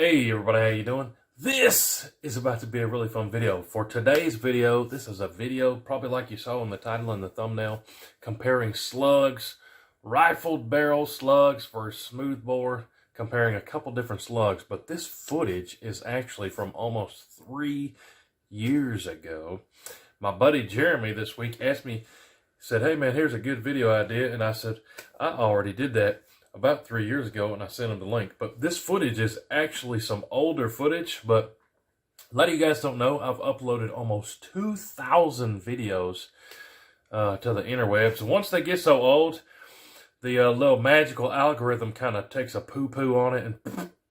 Hey everybody, how you doing? This is about to be a really fun video. For today's video, this is a video probably like you saw in the title and the thumbnail, comparing slugs, rifled barrel slugs versus smoothbore, comparing a couple different slugs. But this footage is actually from almost 3 years ago. My buddy Jeremy this week asked me, said, "Hey man, here's a good video idea." And I said, "I already did that about 3 years ago," and I sent him the link. But this footage is actually some older footage, but a lot of you guys don't know, I've uploaded almost 2,000 videos to the interwebs. And once they get so old, the little magical algorithm kind of takes a poo-poo on it,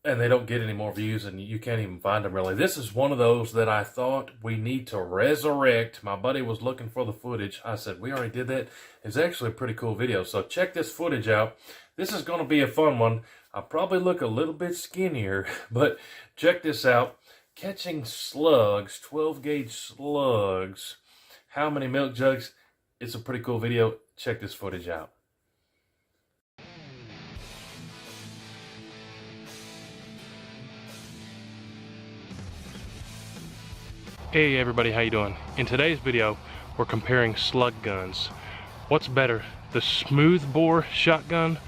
and they don't get any more views, and you can't even find them really. This is one of those that I thought we need to resurrect. My buddy was looking for the footage. I said, we already did that. It's actually a pretty cool video, so check this footage out. This is going to be a fun one. I'll probably look a little bit skinnier, but check this out. Catching slugs, 12 gauge slugs. How many milk jugs? It's a pretty cool video. Check this footage out. Hey everybody, how you doing? In today's video, we're comparing slug guns. What's better, the smoothbore shotgun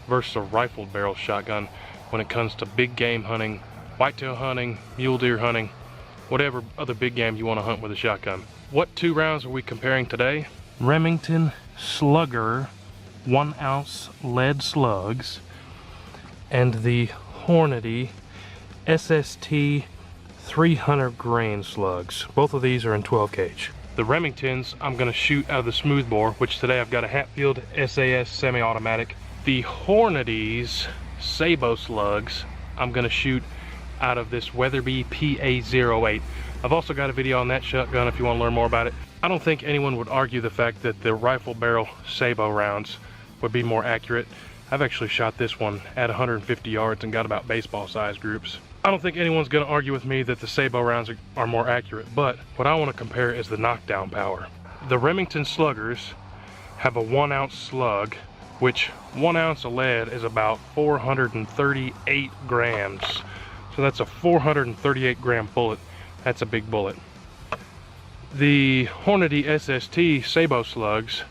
versus a rifled barrel shotgun when it comes to big game hunting, whitetail hunting, mule deer hunting, whatever other big game you want to hunt with a shotgun. What 2 rounds are we comparing today? Remington Slugger 1 ounce lead slugs and the Hornady SST 300 grain slugs. Both of these are in 12 gauge. The Remingtons I'm going to shoot out of the smoothbore, which today I've got a Hatfield SAS semi-automatic. The Hornady's Sabot slugs I'm going to shoot out of this Weatherby PA08. I've also got a video on that shotgun if you want to learn more about it. I don't think anyone would argue the fact that the rifle barrel Sabot rounds would be more accurate. I've actually shot this one at 150 yards and got about baseball size groups. I don't think anyone's going to argue with me that the Sabot rounds are more accurate, but what I want to compare is the knockdown power. The Remington sluggers have a 1 ounce slug, which 1 ounce of lead is about 438 grams. So that's a 438 gram bullet. That's a big bullet. The Hornady SST Sabot slugs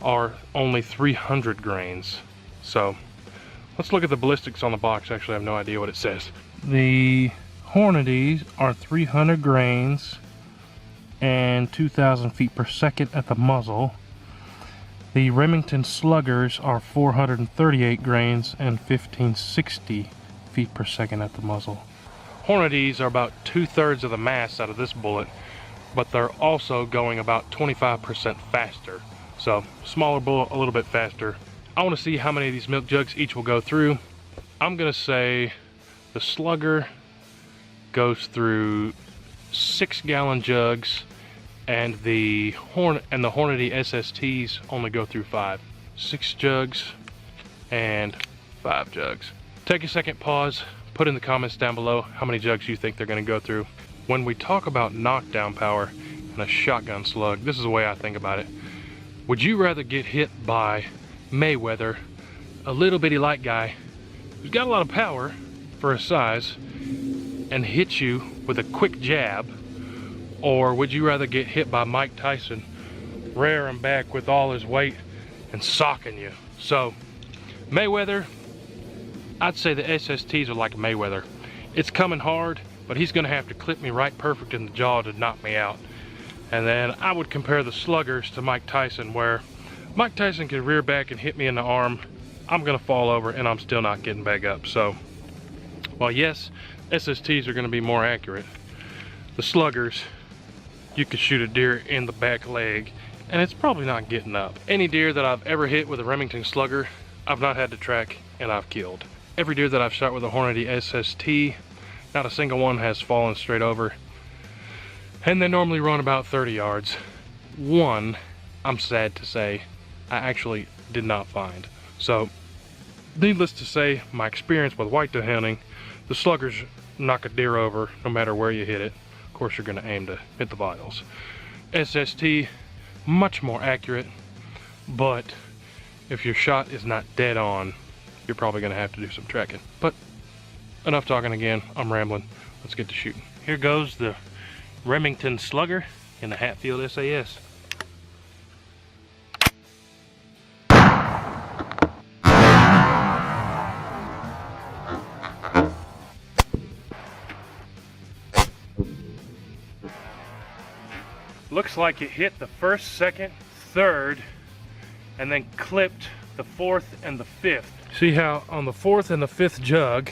are only 300 grains. So let's look at the ballistics on the box. Actually, I have no idea what it says. The Hornadys are 300 grains and 2,000 feet per second at the muzzle. The Remington sluggers are 438 grains and 1560 feet per second at the muzzle. Hornadys are about 2/3 of the mass out of this bullet, but they're also going about 25% faster. So smaller bullet, a little bit faster. I want to see how many of these milk jugs each will go through. I'm going to say the slugger goes through 6-gallon jugs, and the Hornady SSTs only go through 5. 6 jugs and 5 jugs. Take a second, pause, put in the comments down below how many jugs you think they're going to go through. When we talk about knockdown power in a shotgun slug, this is the way I think about it. Would you rather get hit by Mayweather, a little bitty light guy who's got a lot of power for his size, and hit you with a quick jab, or would you rather get hit by Mike Tyson, rearing back with all his weight and socking you? So Mayweather, I'd say the SSTs are like Mayweather. It's coming hard, but he's gonna have to clip me right perfect in the jaw to knock me out. And then I would compare the sluggers to Mike Tyson, where Mike Tyson can rear back and hit me in the arm. I'm gonna fall over and I'm still not getting back up. So, well, yes, SSTs are gonna be more accurate. The sluggers, you could shoot a deer in the back leg and it's probably not getting up. Any deer that I've ever hit with a Remington slugger, I've not had to track and I've killed. Every deer that I've shot with a Hornady SST, not a single one has fallen straight over. And they normally run about 30 yards. One, I'm sad to say, I actually did not find. So, needless to say, my experience with whitetail hunting, the sluggers knock a deer over no matter where you hit it. Of course, you're going to aim to hit the vitals. SST, much more accurate, but if your shot is not dead on, you're probably going to have to do some tracking. But enough talking again. I'm rambling. Let's get to shooting. Here goes the Remington Slugger in the Hatfield SAS. Looks like it hit the first, second, third, and then clipped the fourth and the fifth. See how on the fourth and the fifth jug,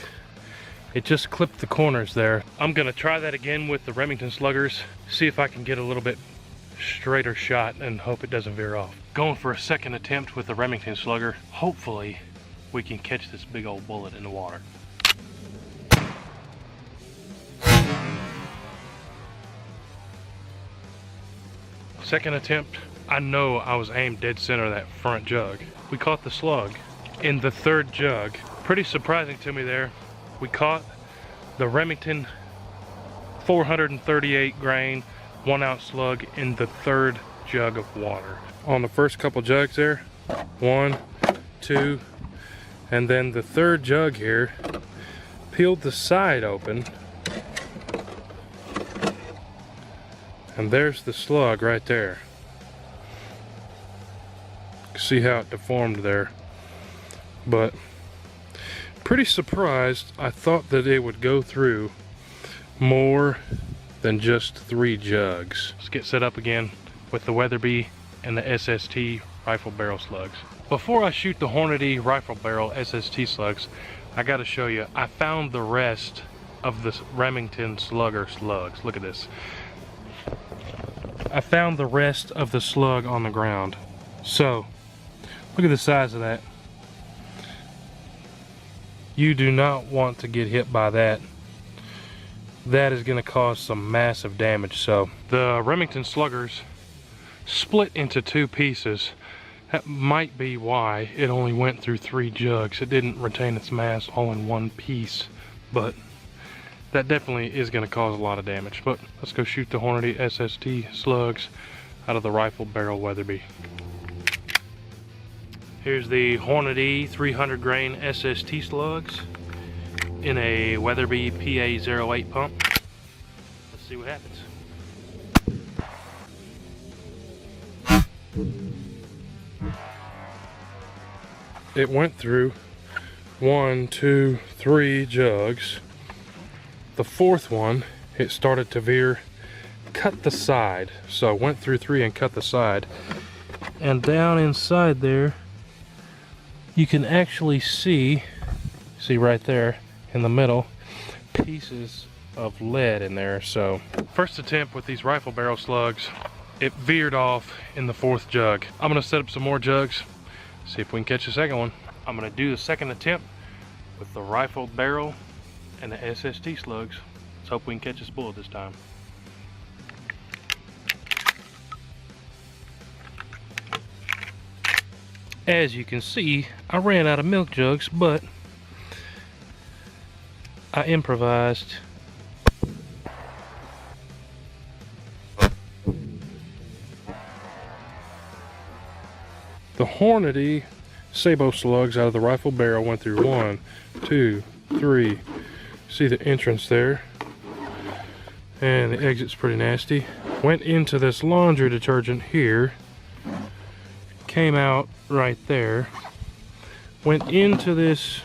it just clipped the corners there. I'm gonna try that again with the Remington Sluggers, see if I can get a little bit straighter shot and hope it doesn't veer off. Going for a second attempt with the Remington Slugger. Hopefully we can catch this big old bullet in the water. Second attempt, I know I was aimed dead center of that front jug. We caught the slug in the third jug. Pretty surprising to me there. We caught the Remington 438 grain 1 ounce slug in the third jug of water. On the first couple jugs there, 1, 2, and then the third jug here, peeled the side open. And there's the slug right there. See how it deformed there. But pretty surprised. I thought that it would go through more than just 3 jugs. Let's get set up again with the Weatherby and the SST rifle barrel slugs. Before I shoot the Hornady rifle barrel SST slugs, I gotta show you, I found the rest of the Remington Slugger slugs. Look at this. I found the rest of the slug on the ground. So, look at the size of that. You do not want to get hit by that. That is going to cause some massive damage. So, the Remington Sluggers split into 2 pieces. That might be why it only went through 3 jugs. It didn't retain its mass all in one piece. But that definitely is going to cause a lot of damage. But let's go shoot the Hornady SST slugs out of the rifle barrel Weatherby. Here's the Hornady 300 grain SST slugs in a Weatherby PA08 pump. Let's see what happens. It went through 1, 2, 3 jugs. The fourth one, it started to veer, cut the side. So I went through 3 and cut the side. And down inside there, you can actually see right there in the middle, pieces of lead in there. So first attempt with these rifle barrel slugs, it veered off in the 4th jug. I'm gonna set up some more jugs, see if we can catch a second one. I'm gonna do the second attempt with the rifle barrel and the SST slugs. Let's hope we can catch this bullet this time. As you can see, I ran out of milk jugs, but I improvised. The Hornady Sabo slugs out of the rifle barrel went through 1, 2, 3. See the entrance there, and the exit's pretty nasty. Went into this laundry detergent here, came out right there, went into this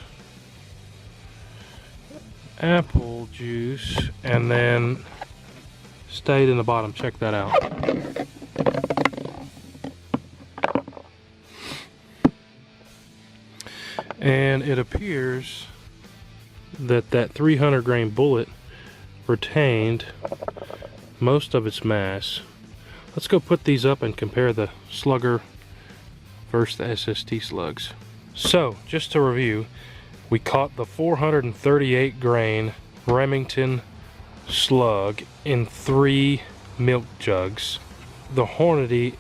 apple juice, and then stayed in the bottom. Check that out. And it appears that 300 grain bullet retained most of its mass. Let's go put these up and compare the slugger versus the SST slugs. So, just to review, we caught the 438 grain Remington slug in 3 milk jugs. The Hornady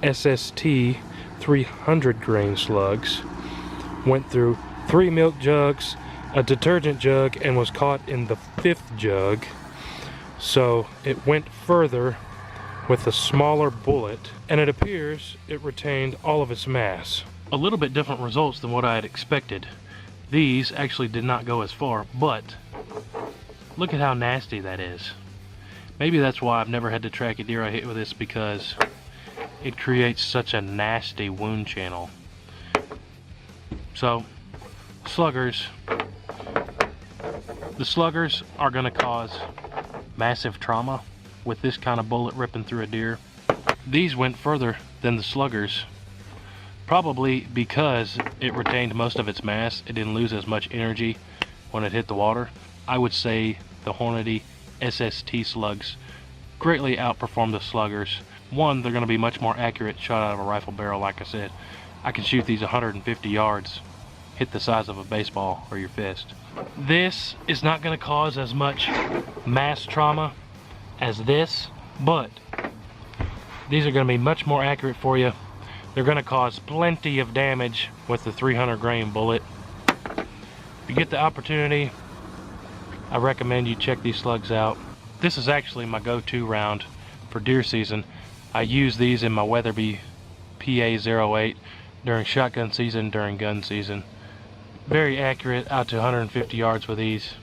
SST 300 grain slugs went through 3 milk jugs, a detergent jug, and was caught in the 5th jug. So it went further with a smaller bullet, and it appears it retained all of its mass. A little bit different results than what I had expected. These actually did not go as far, but Look at how nasty that is. Maybe that's why I've never had to track a deer I hit with this, because it creates such a nasty wound channel. So, sluggers. The sluggers are going to cause massive trauma with this kind of bullet ripping through a deer. These went further than the sluggers, probably because it retained most of its mass. It didn't lose as much energy when it hit the water. I would say the Hornady SST slugs greatly outperform the sluggers. One, they're going to be much more accurate shot out of a rifle barrel. Like I said, I can shoot these 150 yards, hit the size of a baseball or your fist. This is not going to cause as much mass trauma as this, but these are going to be much more accurate for you. They're going to cause plenty of damage with the 300 grain bullet. If you get the opportunity, I recommend you check these slugs out. This is actually my go-to round for deer season. I use these in my Weatherby PA-08 during shotgun season, during gun season. Very accurate out to 150 yards with these,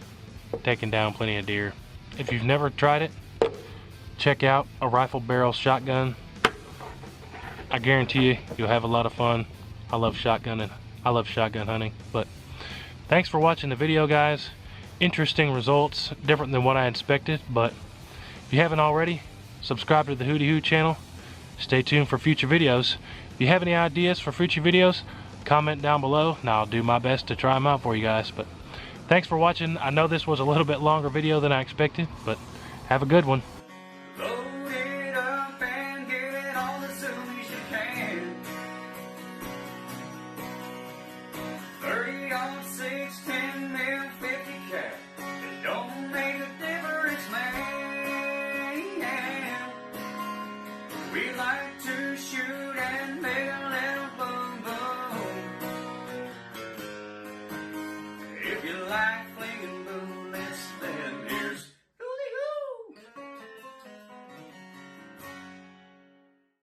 taking down plenty of deer. If you've never tried it, check out a rifle barrel shotgun. I guarantee you, you'll have a lot of fun. I love shotgunning. I love shotgun hunting. But thanks for watching the video, guys. Interesting results, different than what I expected. But if you haven't already, subscribe to the WHOTEEWHO channel. Stay tuned for future videos. If you have any ideas for future videos, comment down below and I'll do my best to try them out for you guys. But thanks for watching. I know this was a little bit longer video than I expected, but have a good one. Load it up and get it on as soon as you can. 30-06, 10 mil, 50 cal. It don't make a difference, man. We like to